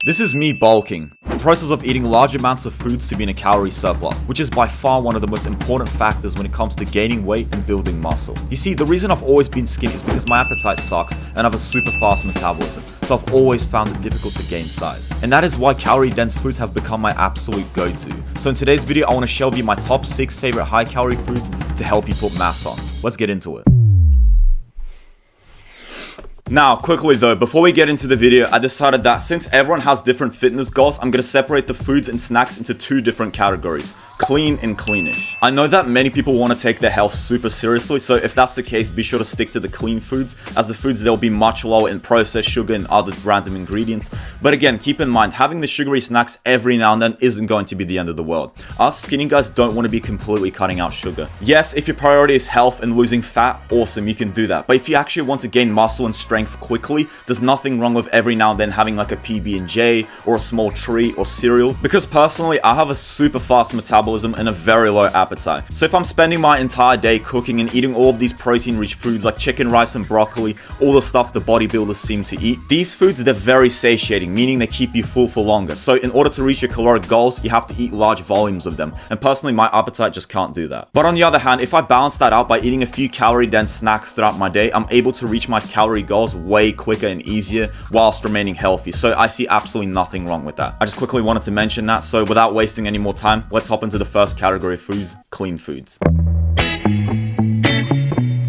This is me bulking, the process of eating large amounts of foods to be in a calorie surplus, which is by far one of the most important factors when it comes to gaining weight and building muscle. You see, the reason I've always been skinny is because my appetite sucks and I have a super fast metabolism, so I've always found it difficult to gain size. And that is why calorie-dense foods have become my absolute go-to. So in today's video, I want to share with you my top 6 favorite high-calorie foods to help you put mass on. Let's get into it. Now, quickly though, before we get into the video, I decided that since everyone has different fitness goals, I'm going to separate the foods and snacks into 2 different categories. Clean and cleanish. I know that many people want to take their health super seriously, so if that's the case, be sure to stick to the clean foods, as the foods they'll be much lower in processed sugar and other random ingredients. But again, keep in mind, having the sugary snacks every now and then isn't going to be the end of the world. Us skinny guys don't want to be completely cutting out sugar. Yes, if your priority is health and losing fat, awesome, you can do that. But if you actually want to gain muscle and strength quickly, there's nothing wrong with every now and then having like a PB&J or a small treat or cereal. Because personally, I have a super fast metabolism and a very low appetite. So if I'm spending my entire day cooking and eating all of these protein-rich foods like chicken, rice, and broccoli, all the stuff the bodybuilders seem to eat, these foods, they're very satiating, meaning they keep you full for longer. So in order to reach your caloric goals, you have to eat large volumes of them. And personally, my appetite just can't do that. But on the other hand, if I balance that out by eating a few calorie-dense snacks throughout my day, I'm able to reach my calorie goals way quicker and easier whilst remaining healthy. So I see absolutely nothing wrong with that. I just quickly wanted to mention that. So without wasting any more time, let's hop into the first category of foods: clean foods.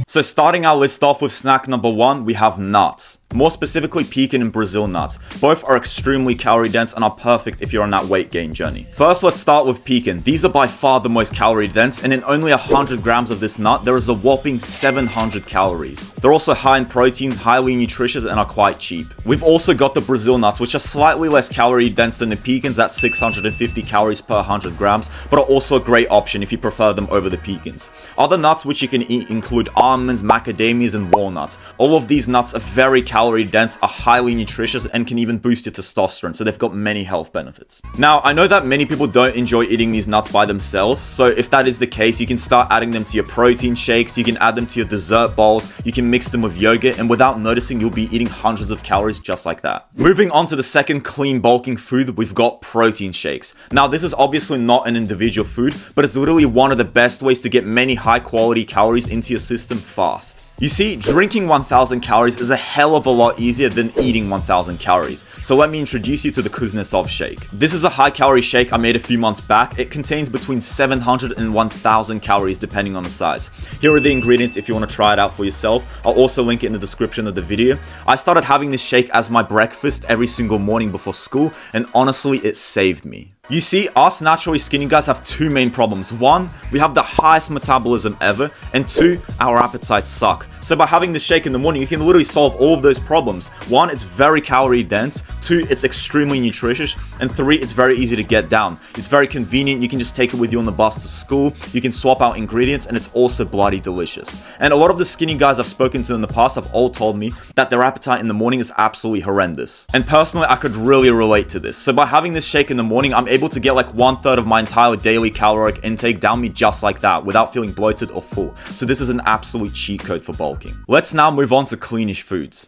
So starting our list off with snack number 1, we have nuts. More specifically, pecan and Brazil nuts. Both are extremely calorie dense and are perfect if you're on that weight gain journey. First, let's start with pecan. These are by far the most calorie dense, and in only 100 grams of this nut, there is a whopping 700 calories. They're also high in protein, highly nutritious, and are quite cheap. We've also got the Brazil nuts, which are slightly less calorie dense than the pecans at 650 calories per 100 grams, but are also a great option if you prefer them over the pecans. Other nuts which you can eat include almonds, macadamias, and walnuts. All of these nuts are very calorie dense, are highly nutritious, and can even boost your testosterone, so they've got many health benefits. Now, I know that many people don't enjoy eating these nuts by themselves, so if that is the case, you can start adding them to your protein shakes, you can add them to your dessert bowls, you can mix them with yogurt, and without noticing, you'll be eating hundreds of calories just like that. Moving on to the second clean bulking food, we've got protein shakes. Now, this is obviously not an individual food, but it's literally one of the best ways to get many high quality calories into your system fast. You see, drinking 1000 calories is a hell of a lot easier than eating 1000 calories. So let me introduce you to the Kuznetsov shake. This is a high calorie shake I made a few months back. It contains between 700 and 1000 calories depending on the size. Here are the ingredients if you want to try it out for yourself. I'll also link it in the description of the video. I started having this shake as my breakfast every single morning before school, and honestly, it saved me. You see, us naturally skinny guys have 2 main problems. 1, we have the highest metabolism ever, and 2, our appetites suck. So by having this shake in the morning, you can literally solve all of those problems. 1, it's very calorie dense. 2, it's extremely nutritious. And 3, it's very easy to get down. It's very convenient. You can just take it with you on the bus to school. You can swap out ingredients, and it's also bloody delicious. And a lot of the skinny guys I've spoken to in the past have all told me that their appetite in the morning is absolutely horrendous. And personally, I could really relate to this. So by having this shake in the morning, I'm able to get like 1/3 of my entire daily caloric intake down me just like that without feeling bloated or full. So this is an absolute cheat code for bulking. Let's now move on to cleanish foods.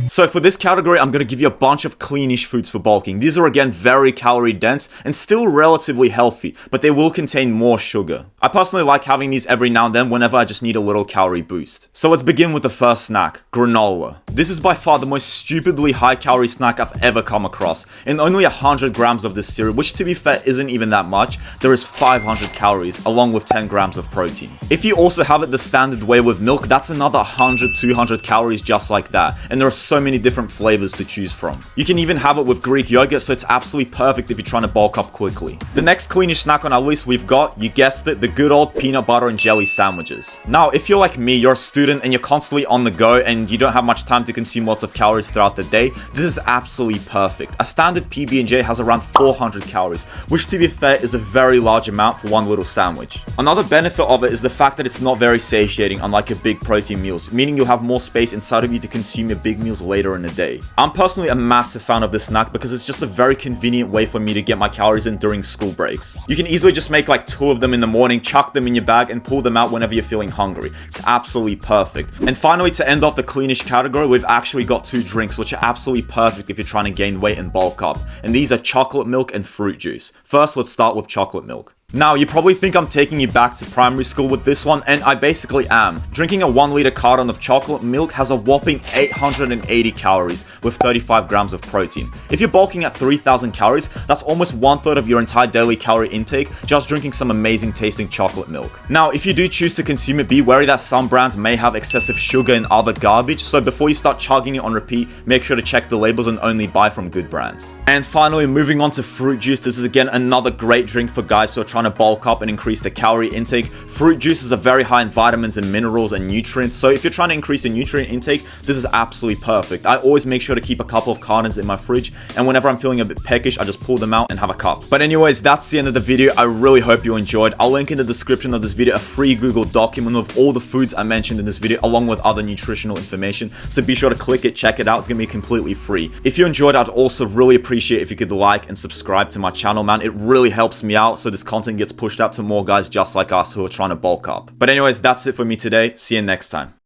So for this category, I'm going to give you a bunch of cleanish foods for bulking. These are again very calorie dense and still relatively healthy, but they will contain more sugar. I personally like having these every now and then whenever I just need a little calorie boost. So let's begin with the first snack, granola. This is by far the most stupidly high calorie snack I've ever come across. In only 100 grams of this cereal, which to be fair isn't even that much, there is 500 calories along with 10 grams of protein. If you also have it the standard way with milk, that's another 100-200 calories just like that. And there are so many different flavors to choose from. You can even have it with Greek yogurt, so it's absolutely perfect if you're trying to bulk up quickly. The next cleanish snack on our list, we've got, you guessed it, the good old peanut butter and jelly sandwiches. Now, if you're like me, you're a student and you're constantly on the go and you don't have much time to consume lots of calories throughout the day, this is absolutely perfect. A standard PB&J has around 400 calories, which to be fair is a very large amount for one little sandwich. Another benefit of it is the fact that it's not very satiating, unlike your big protein meals, meaning you'll have more space inside of you to consume your big meals later in the day. I'm personally a massive fan of this snack because it's just a very convenient way for me to get my calories in during school breaks. You can easily just make like 2 of them in the morning, chuck them in your bag, and pull them out whenever you're feeling hungry. It's absolutely perfect. And finally, to end off the cleanish category, we've actually got two drinks which are absolutely perfect if you're trying to gain weight and bulk up, and these are chocolate milk and fruit juice. First, let's start with chocolate milk. Now, you probably think I'm taking you back to primary school with this one, and I basically am. Drinking a 1 liter carton of chocolate milk has a whopping 880 calories with 35 grams of protein. If you're bulking at 3,000 calories, that's almost 1/3 of your entire daily calorie intake just drinking some amazing tasting chocolate milk. Now, if you do choose to consume it, be wary that some brands may have excessive sugar and other garbage, so before you start chugging it on repeat, make sure to check the labels and only buy from good brands. And finally, moving on to fruit juice, this is again another great drink for guys who are trying to bulk up and increase their calorie intake. Fruit juices are very high in vitamins and minerals and nutrients, so if you're trying to increase your nutrient intake, this is absolutely perfect. I always make sure to keep a couple of cartons in my fridge, and whenever I'm feeling a bit peckish, I just pull them out and have a cup. But anyways, that's the end of the video. I really hope you enjoyed. I'll link in the description of this video a free Google document with all the foods I mentioned in this video, along with other nutritional information, so be sure to click it, check it out. It's gonna be completely free. If you enjoyed, I'd also really appreciate if you could like and subscribe to my channel, man. It really helps me out so this content gets pushed out to more guys just like us who are trying to bulk up. But anyways, that's it for me today. See you next time.